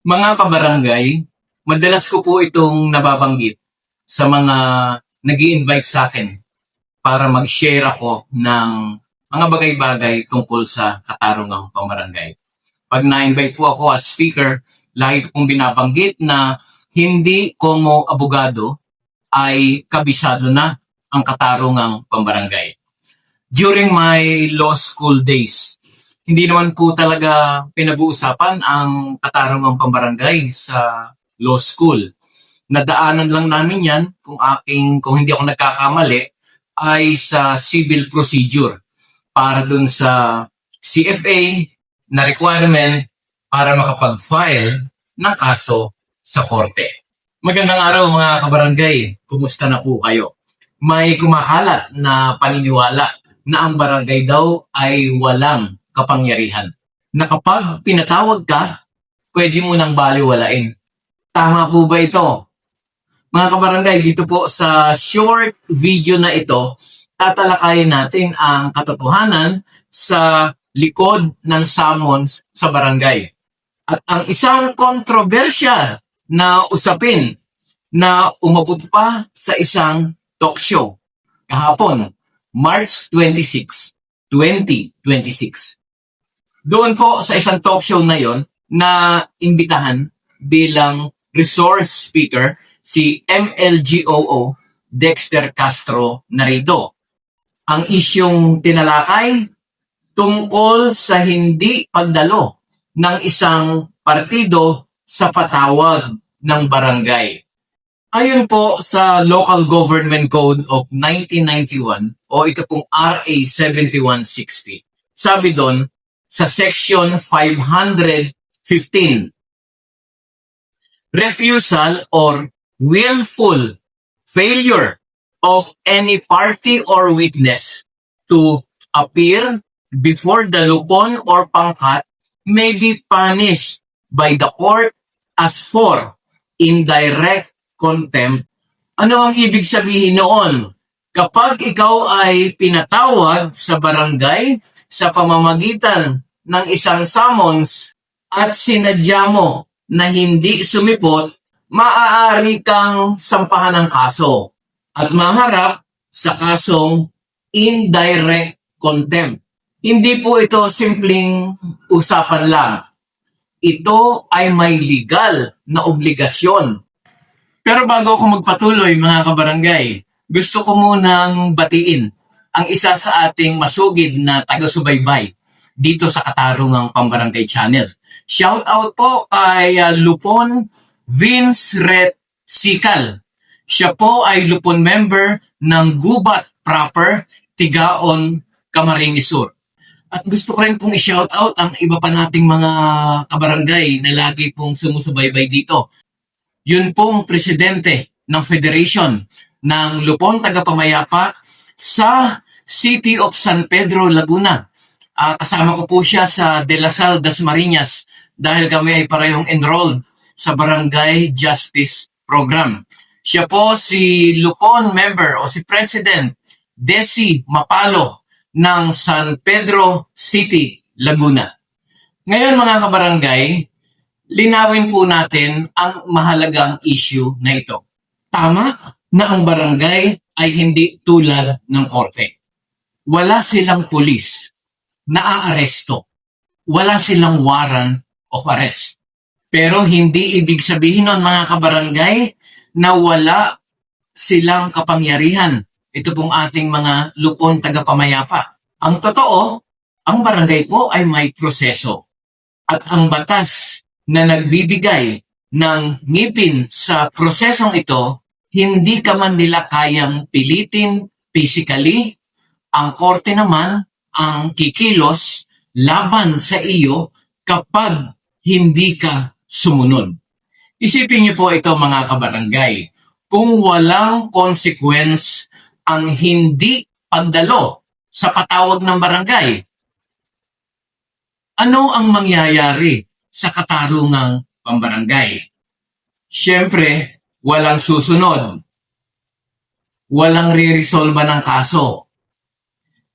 Mga kabarangay, madalas ko po itong nababanggit sa mga nag-i-invite sa akin para mag-share ako ng mga bagay-bagay tungkol sa katarungang pambarangay. Pag na-invite po ako as speaker, lagi kong binabanggit na hindi ko mo abogado ay kabisado na ang katarungang pambarangay. During my law school days, hindi naman po talaga pinag-uusapan ang katarungang pambarangay sa law school. Nadaanan lang namin yan, kung hindi ako nagkakamali, ay sa civil procedure para dun sa CFA na requirement para makapag-file ng kaso sa korte. Magandang araw mga kabarangay, kumusta na po kayo? May kumakalat na paniniwala na ang barangay daw ay walang kapangyarihan. Na kapag pinatawag ka, pwede mo nang baliwalain. Tama po ba ito? Mga kabarangay, dito po sa short video na ito, tatalakayin natin ang katotohanan sa likod ng summons sa barangay. At ang isang kontrobersyal na usapin na umabot pa sa isang talk show kahapon, March 26, 2026. Doon po sa isang talk show na yon na imbitahan bilang resource speaker si MLGOO Dexter Castro Narido. Ang isyong tinalakay tungkol sa hindi pagdalo ng isang partido sa patawag ng barangay. Ayon po sa Local Government Code of 1991 o ito pong RA 7160, sabi doon sa Section 515, refusal or willful failure of any party or witness to appear before the lupon or pangkat may be punished by the court as for indirect contempt. Ano ang ibig sabihin noon? Kapag ikaw ay pinatawag sa barangay sa pamamagitan ng isang summons at sinadya mo na hindi sumipot, maaari kang sampahan ng kaso at maharap sa kasong indirect contempt. Hindi po ito simpleng usapan lang. Ito ay may legal na obligasyon. Pero bago ako magpatuloy mga kabarangay, gusto ko munang batiin ang isa sa ating masugid na taga-subaybay dito sa Katarungang Pambarangay Channel. Shout out po kay Lupon Vince Ret Sikal. Siya po ay Lupon member ng Gubat Proper, Tigaon, Camarines Sur. At gusto ko rin pong i-shout out ang iba pa nating mga kabarangay na lagi pong sumusubaybay dito. Yun pong presidente ng Federation ng Lupon Tagapamayapa sa City of San Pedro, Laguna. Kasama ko po siya sa De La Salle, Dasmariñas dahil kami ay parehong enrolled sa Barangay Justice Program. Siya po si Lupon member o si President Desi Mapalo ng San Pedro City, Laguna. Ngayon mga kabarangay, linawin po natin ang mahalagang issue na ito. Tama na ang barangay ay hindi tulad ng korte. Wala silang pulis na aaresto. Wala silang warrant of arrest. Pero hindi ibig sabihin nun mga kabarangay na wala silang kapangyarihan. Ito pong ating mga lupon tagapamayapa. Ang totoo, ang barangay po ay may proseso. At ang batas na nagbibigay ng ngipin sa prosesong ito, hindi ka man nila kayang pilitin physically. Ang korte naman ang kikilos laban sa iyo kapag hindi ka sumunod. Isipin niyo po ito mga kabarangay, kung walang consequence ang hindi pagdalo sa patawag ng barangay, ano ang mangyayari sa katarungang pambarangay? Siyempre, walang susunod. Walang re-resolva ng kaso.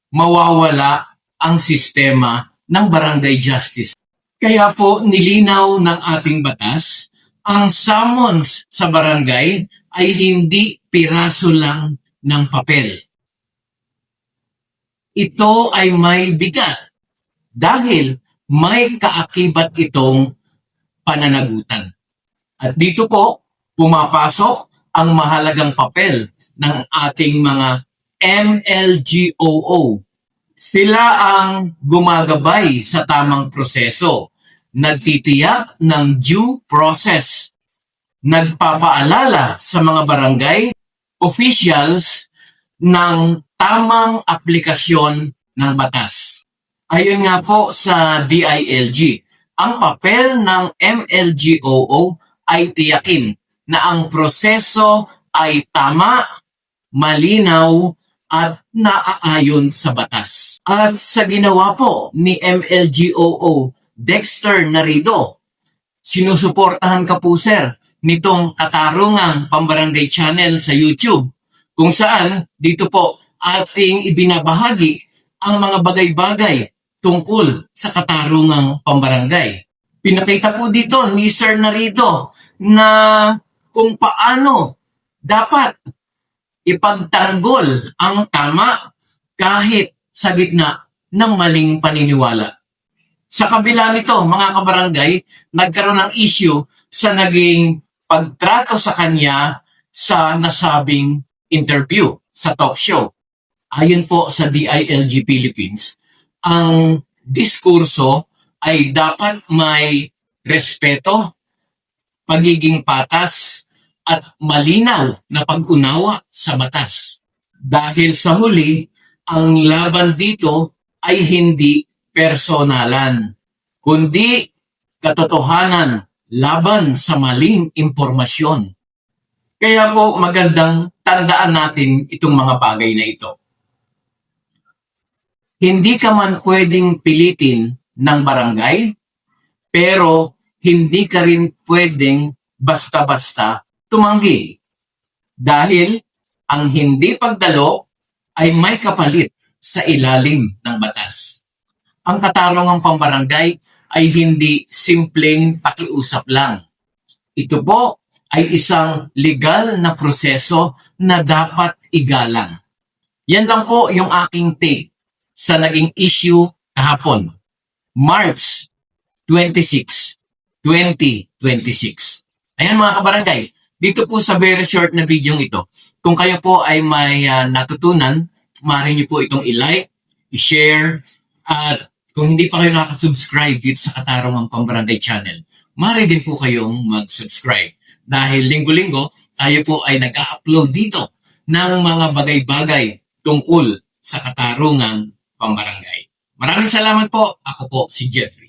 Mawawala ang sistema ng barangay justice. Kaya po nilinaw ng ating batas, ang summons sa barangay ay hindi piraso lang ng papel. Ito ay may bigat dahil may kaakibat itong pananagutan. At dito po, pumapasok ang mahalagang papel ng ating mga MLGOO. Sila ang gumagabay sa tamang proseso, nagtitiyak ng due process, nagpapaalala sa mga barangay officials ng tamang aplikasyon ng batas. Ayon nga po sa DILG, ang papel ng MLGOO ay tiyakin na ang proseso ay tama, malinaw, at naaayon sa batas. At sa ginawa po ni MLGOO Dexter Narido, sinusuportahan ka po sir nitong Katarungang Pambarangay Channel sa YouTube, kung saan dito po ating ibinabahagi ang mga bagay-bagay tungkol sa Katarungang Pambarangay. Pinakita po dito ni Sir Narido na kung paano dapat ipagtanggol ang tama kahit sa gitna ng maling paniniwala. Sa kabila nito, mga kabarangay, nagkaroon ng issue sa naging pagtrato sa kanya sa nasabing interview sa talk show. Ayon po sa DILG Philippines, ang diskurso ay dapat may respeto, pagiging patas, at malinaw na pag-unawa sa batas. Dahil sa huli, ang laban dito ay hindi personalan, kundi katotohanan laban sa maling impormasyon. Kaya po magandang tandaan natin itong mga bagay na ito. Hindi ka man pwedeng pilitin ng barangay, pero hindi ka rin pwedeng basta-basta tumanggi. Dahil ang hindi pagdalo ay may kapalit sa ilalim ng batas. Ang Katarungang Pambarangay ay hindi simpleng pakiusap lang. Ito po ay isang legal na proseso na dapat igalang. Yan lang po yung aking take sa naging issue kahapon, March 26, 2026. Ayan mga kabarangay, dito po sa very short na video ito, kung kayo po ay may natutunan, maaari niyo po itong i-like, i-share, at kung hindi pa kayo nakasubscribe dito sa Katarungang Pambarangay Channel, maaari din po kayong mag-subscribe. Dahil linggo-linggo, tayo po ay nag-upload dito ng mga bagay-bagay tungkol sa Katarungang Pambarangay. Maraming salamat po. Ako po si Jeffrey.